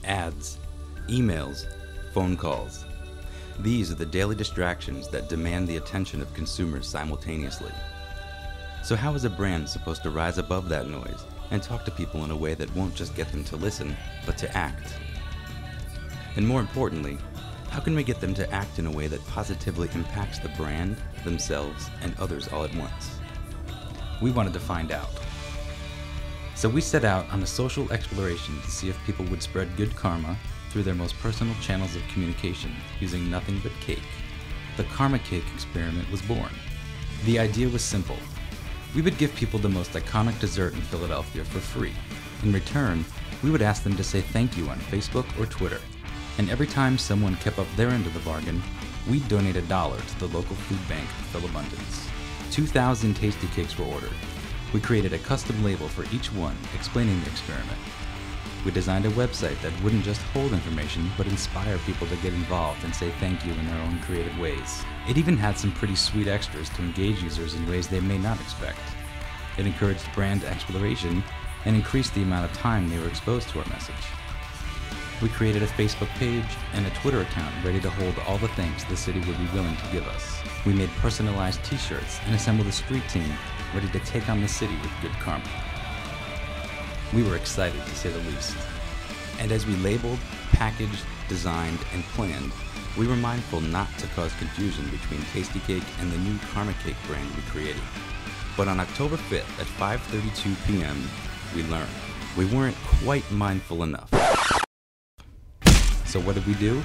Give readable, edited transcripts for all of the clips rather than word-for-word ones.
ads, emails, phone calls. These are the daily distractions that demand the attention of consumers simultaneously. So how is a brand supposed to rise above that noise and talk to people in a way that won't just get them to listen, but to act? And more importantly, how can we get them to act in a way that positively impacts the brand, themselves, and others all at once? We wanted to find out. So we set out on a social exploration to see if people would spread good karma through their most personal channels of communication using nothing but cake. The Karma Cake experiment was born. The idea was simple. We would give people the most iconic dessert in Philadelphia for free. In return, we would ask them to say thank you on Facebook or Twitter. And every time someone kept up their end of the bargain, we'd donate $1 to the local food bank, Philabundance. 2,000 tasty cakes were ordered. We created a custom label for each one explaining the experiment. We designed a website that wouldn't just hold information, but inspire people to get involved and say thank you in their own creative ways. It even had some pretty sweet extras to engage users in ways they may not expect. It encouraged brand exploration and increased the amount of time they were exposed to our message. We created a Facebook page and a Twitter account ready to hold all the things the city would be willing to give us. We made personalized t-shirts and assembled a street team ready to take on the city with good karma. We were excited, to say the least. And as we labeled, packaged, designed, and planned, we were mindful not to cause confusion between Tasty Cake and the new Karma Cake brand we created. But on October 5th at 5:32 p.m., we learned we weren't quite mindful enough. So what did we do?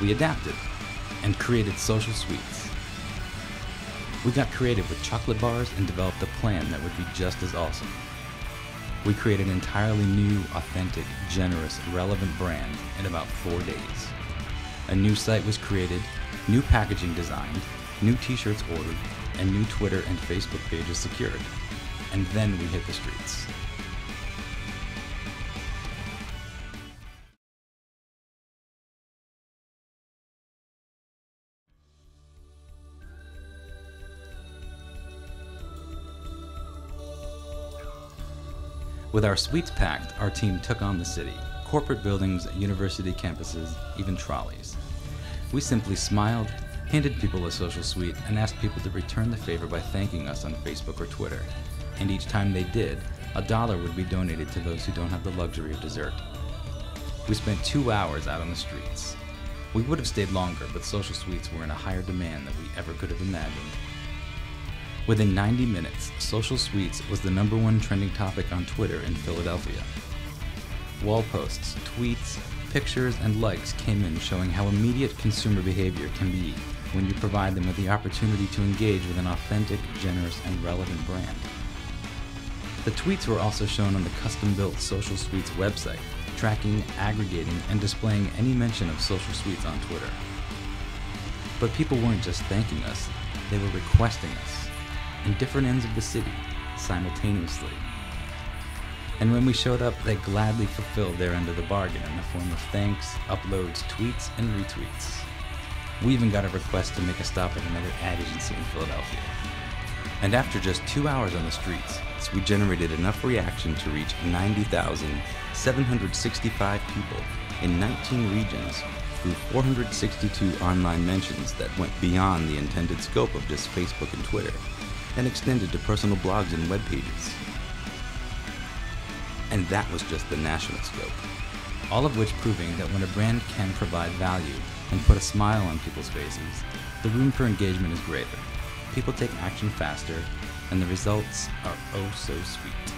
We adapted and created social sweets. We got creative with chocolate bars and developed a plan that would be just as awesome. We created an entirely new, authentic, generous, relevant brand in about 4 days. A new site was created, new packaging designed, new t-shirts ordered, and new Twitter and Facebook pages secured. And then we hit the streets. With our sweets packed, our team took on the city. Corporate buildings, university campuses, even trolleys. We simply smiled, handed people a social sweet, and asked people to return the favor by thanking us on Facebook or Twitter. And each time they did, $1 would be donated to those who don't have the luxury of dessert. We spent 2 hours out on the streets. We would have stayed longer, but social sweets were in a higher demand than we ever could have imagined. Within 90 minutes, social sweets was the #1 trending topic on Twitter in Philadelphia. Wall posts, tweets, pictures, and likes came in showing how immediate consumer behavior can be when you provide them with the opportunity to engage with an authentic, generous, and relevant brand. The tweets were also shown on the custom-built Social Sweets website, tracking, aggregating, and displaying any mention of social sweets on Twitter. But people weren't just thanking us, they were requesting us. In different ends of the city, simultaneously. And when we showed up, they gladly fulfilled their end of the bargain in the form of thanks, uploads, tweets, and retweets. We even got a request to make a stop at another ad agency in Philadelphia. And after just 2 hours on the streets, we generated enough reaction to reach 90,765 people in 19 regions through 462 online mentions that went beyond the intended scope of just Facebook and Twitter, and extended to personal blogs and web pages. And that was just the national scope. All of which proving that when a brand can provide value and put a smile on people's faces, the room for engagement is greater. People take action faster, and the results are oh so sweet.